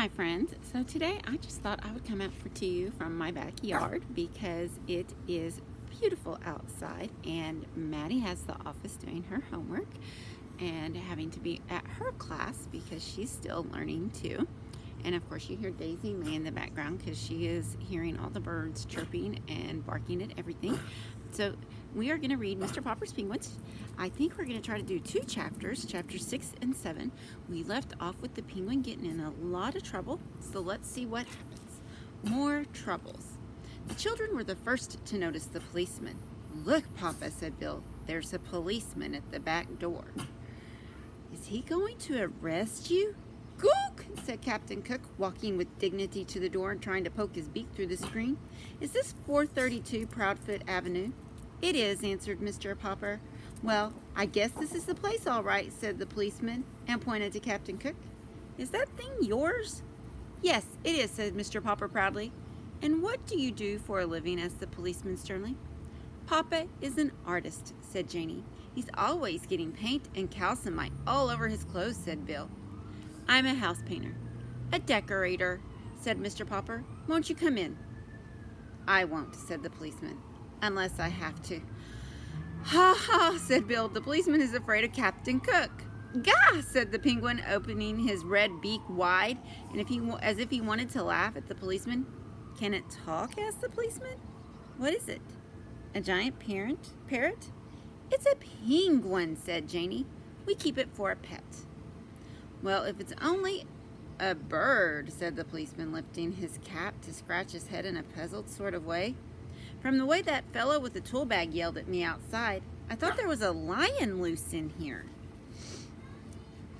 my friends. So today I just thought I would come out to you from my backyard because it is beautiful outside and Maddie has the office doing her homework and having to be at her class because she's still learning too. And of course you hear Daisy May in the background because she is hearing all the birds chirping and barking at everything. So we are going to read Mr. Popper's Penguins. I think we're going to try to do 2 chapters, chapters 6 and 7. We left off with the penguin getting in a lot of trouble, so let's see what happens. More troubles. The children were the first to notice the policeman. "Look, Papa," said Bill, "there's a policeman at the back door." "Is he going to arrest you?" "Gook," said Captain Cook, walking with dignity to the door and trying to poke his beak through the screen. "Is this 432 Proudfoot Avenue?" "It is," answered Mr. Popper. "Well, I guess this is the place all right," said the policeman, and pointed to Captain Cook. "Is that thing yours?" "Yes, it is," said Mr. Popper proudly. "And what do you do for a living?" asked the policeman sternly. "Papa is an artist," said Janie. "He's always getting paint and calcimite all over his clothes," said Bill. "I'm a house painter." "A decorator," said Mr. Popper. "Won't you come in?" "I won't," said the policeman, "unless I have to." "Ha ha," said Bill. "The policeman is afraid of Captain Cook." "Gah," said the penguin, opening his red beak wide, and as if he wanted to laugh at the policeman. "Can it talk?" asked the policeman. "What is it? A giant parrot?" "It's a penguin," said Janie. "We keep it for a pet." "Well, if it's only a bird," said the policeman, lifting his cap to scratch his head in a puzzled sort of way. "From the way that fellow with the tool bag yelled at me outside, I thought there was a lion loose in here."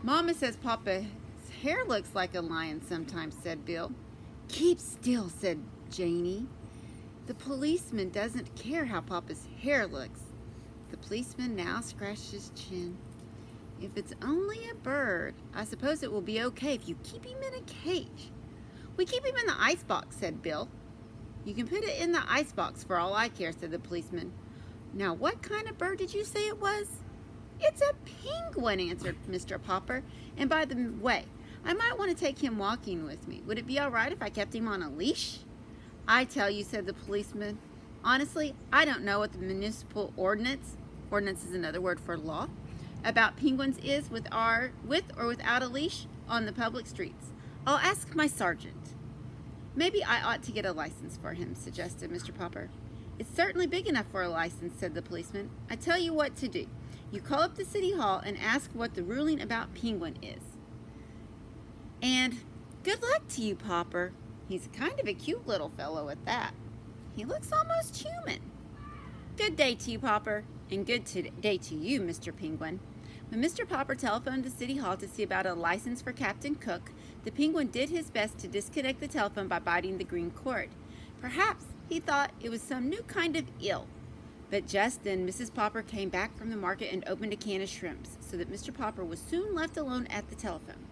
"Mama says Papa's hair looks like a lion sometimes," said Bill. "Keep still," said Janie. "The policeman doesn't care how Papa's hair looks." The policeman now scratched his chin. "If it's only a bird, I suppose it will be okay if you keep him in a cage." "We keep him in the icebox," said Bill. "You can put it in the icebox for all I care," said the policeman. "Now, what kind of bird did you say it was?" "It's a penguin," answered Mr. Popper. "And by the way, I might want to take him walking with me. Would it be all right if I kept him on a leash?" "I tell you," said the policeman, "honestly, I don't know what the municipal ordinance is another word for law, about penguins is with or without a leash on the public streets. I'll ask my sergeant." "Maybe I ought to get a license for him," suggested Mr. Popper. "It's certainly big enough for a license," said the policeman. "I tell you what to do. You call up the city hall and ask what the ruling about penguin is. And good luck to you, Popper. He's kind of a cute little fellow at that. He looks almost human." "Good day to you, Popper, and good day to you, Mr. Penguin." When Mr. Popper telephoned the city hall to see about a license for Captain Cook, the penguin did his best to disconnect the telephone by biting the green cord. Perhaps he thought it was some new kind of eel. But just then Mrs. Popper came back from the market and opened a can of shrimps, so that Mr. Popper was soon left alone at the telephone.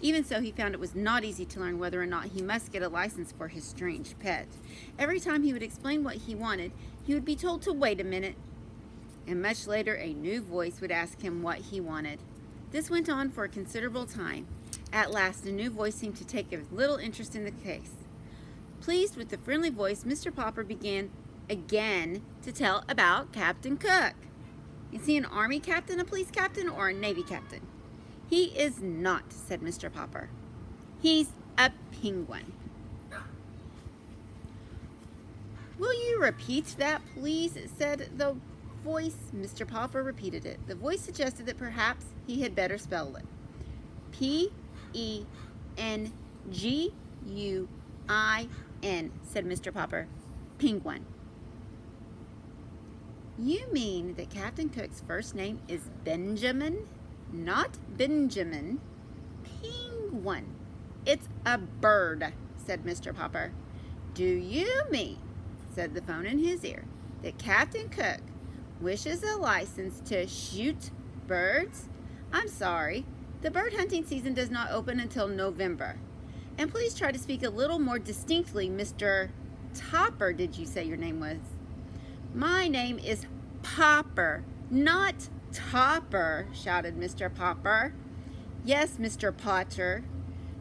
Even so, he found it was not easy to learn whether or not he must get a license for his strange pet. Every time he would explain what he wanted, he would be told to wait a minute, and much later a new voice would ask him what he wanted. This went on for a considerable time. At last, the new voice seemed to take a little interest in the case. Pleased with the friendly voice, Mr. Popper began again to tell about Captain Cook. "Is he an army captain, a police captain, or a navy captain?" "He is not," said Mr. Popper. "He's a penguin." "Will you repeat that, please?" said the voice. Mr. Popper repeated it. The voice suggested that perhaps he had better spell it. "Penguin," said Mr. Popper. "Penguin." "You mean that Captain Cook's first name is Benjamin?" "Not Benjamin. Penguin. It's a bird," said Mr. Popper. "Do you mean," said the phone in his ear, "that Captain Cook wishes a license to shoot birds?" "I'm sorry. The bird hunting season does not open until November. And please try to speak a little more distinctly, Mr. Topper, did you say your name was?" "My name is Popper, not Topper," shouted Mr. Popper. "Yes, Mr. Potter.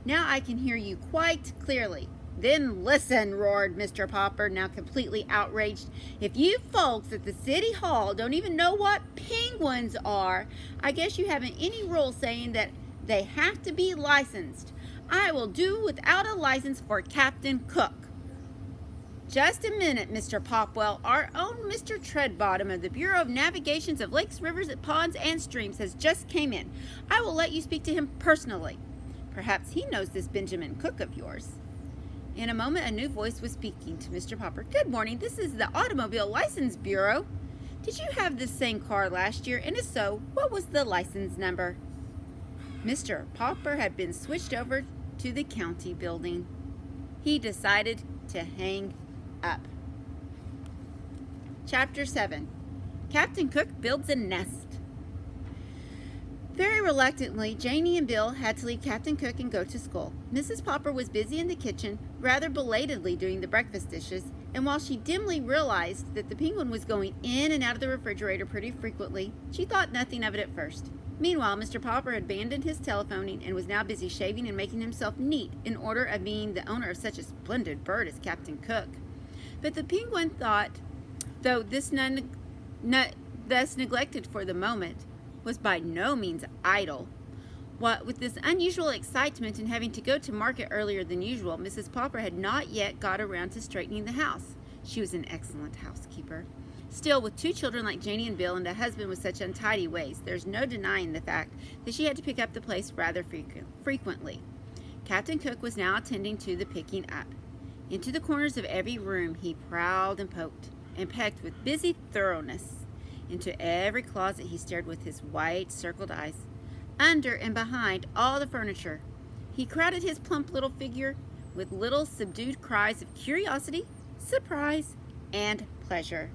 Now I can hear you quite clearly." "Then listen," roared Mr. Popper, now completely outraged. "If you folks at the City Hall don't even know what penguins are, I guess you haven't any rule saying that they have to be licensed. I will do without a license for Captain Cook." "Just a minute, Mr. Popwell. Our own Mr. Treadbottom of the Bureau of Navigations of Lakes, Rivers, Ponds, and Streams has just came in. I will let you speak to him personally. Perhaps he knows this Benjamin Cook of yours." In a moment, a new voice was speaking to Mr. Popper. "Good morning. This is the Automobile License Bureau. Did you have this same car last year? And if so, what was the license number?" Mr. Popper had been switched over to the county building. He decided to hang up. Chapter 7. Captain Cook builds a nest. Very reluctantly, Janie and Bill had to leave Captain Cook and go to school. Mrs. Popper was busy in the kitchen, rather belatedly doing the breakfast dishes, and while she dimly realized that the penguin was going in and out of the refrigerator pretty frequently, she thought nothing of it at first. Meanwhile, Mr. Popper had abandoned his telephoning and was now busy shaving and making himself neat in order of being the owner of such a splendid bird as Captain Cook. But the penguin thought, though this thus neglected for the moment, was by no means idle. What with this unusual excitement and having to go to market earlier than usual, Mrs. Popper had not yet got around to straightening the house. She was an excellent housekeeper. Still, with two children like Janie and Bill and a husband with such untidy ways, there's no denying the fact that she had to pick up the place rather frequently. Captain Cook was now attending to the picking up. Into the corners of every room he prowled and poked and pecked with busy thoroughness. Into every closet he stared with his white, circled eyes. Under and behind all the furniture, he crowded his plump little figure with little subdued cries of curiosity, surprise, and pleasure.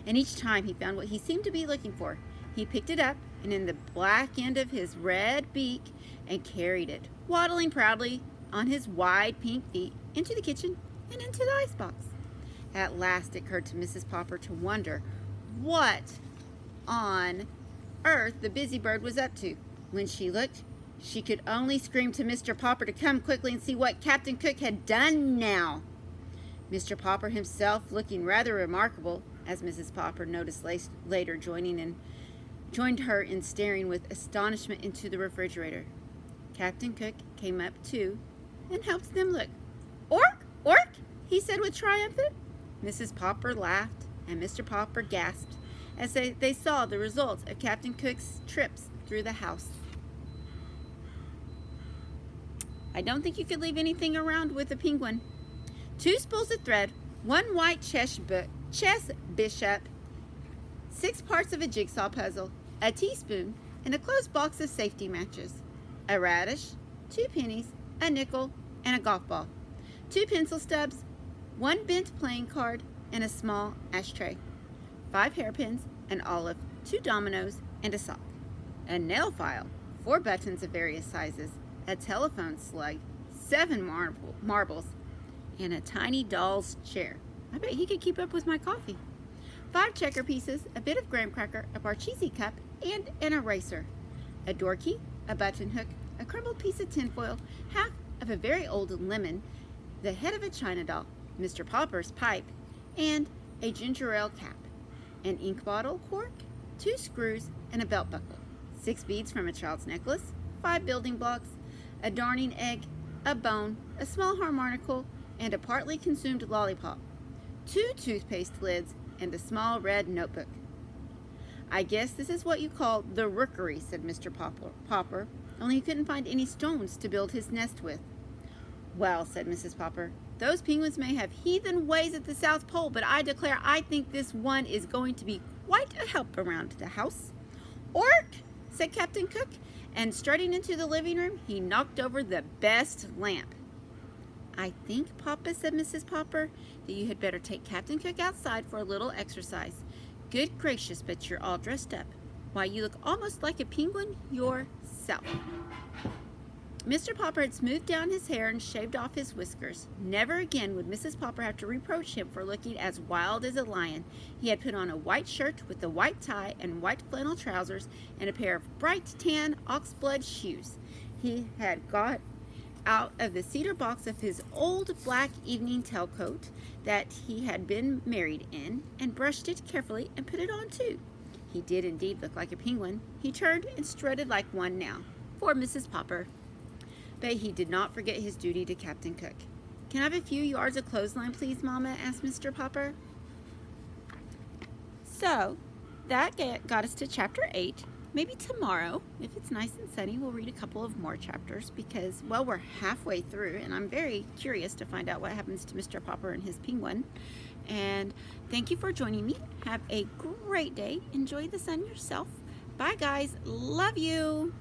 And each time he found what he seemed to be looking for, he picked it up and in the black end of his red beak and carried it, waddling proudly on his wide pink feet, into the kitchen and into the icebox. At last it occurred to Mrs. Popper to wonder what on earth the busy bird was up to. When she looked, she could only scream to Mr. Popper to come quickly and see what Captain Cook had done now. Mr. Popper himself, looking rather remarkable, as Mrs. Popper noticed later, joined her in staring with astonishment into the refrigerator. Captain Cook came up too and helped them look. "Ork, ork," he said with triumph. Mrs. Popper laughed and Mr. Popper gasped as they saw the results of Captain Cook's trips through the house. I don't think you could leave anything around with a penguin. 2 spools of thread, 1 white chess bishop, 6 parts of a jigsaw puzzle, a teaspoon, and a closed box of safety matches, a radish, 2 pennies, a nickel, and a golf ball, 2 pencil stubs, 1 bent playing card, and a small ashtray, 5 hairpins, an olive, 2 dominoes, and a sock, a nail file, 4 buttons of various sizes, a telephone slug, 7 marbles, and a tiny doll's chair. I bet he could keep up with my coffee. 5 checker pieces, a bit of graham cracker, a Parcheesi cup, and an eraser, a door key, a button hook, a crumbled piece of tinfoil, half of a very old lemon, the head of a china doll, Mr. Popper's pipe, and a ginger ale cap, an ink bottle cork, 2 screws, and a belt buckle, 6 beads from a child's necklace, 5 building blocks, a darning egg, a bone, a small harmonical, and a partly consumed lollipop, 2 toothpaste lids, and a small red notebook. I guess this is what you call the rookery, said Mr. Popper, only he couldn't find any stones to build his nest with. Well, said Mrs. Popper, those penguins may have heathen ways at the South Pole, but I declare I think this one is going to be quite a help around the house. Ork, said Captain Cook, and strutting into the living room, he knocked over the best lamp. I think, Papa, said Mrs. Popper, that you had better take Captain Cook outside for a little exercise. Good gracious, but you're all dressed up. Why, you look almost like a penguin yourself. Mr. Popper had smoothed down his hair and shaved off his whiskers. Never again would Mrs. Popper have to reproach him for looking as wild as a lion. He had put on a white shirt with a white tie and white flannel trousers and a pair of bright tan oxblood shoes. He had got out of the cedar box of his old black evening tailcoat that he had been married in, and brushed it carefully and put it on too. He did indeed look like a penguin. He turned and strutted like one now, for Mrs. Popper. But he did not forget his duty to Captain Cook. "Can I have a few yards of clothesline, please, Mama?" asked Mr. Popper. So, that got us to chapter 8. Maybe tomorrow, if it's nice and sunny, we'll read a couple of more chapters because, well, we're halfway through and I'm very curious to find out what happens to Mr. Popper and his penguin. And thank you for joining me. Have a great day. Enjoy the sun yourself. Bye, guys. Love you.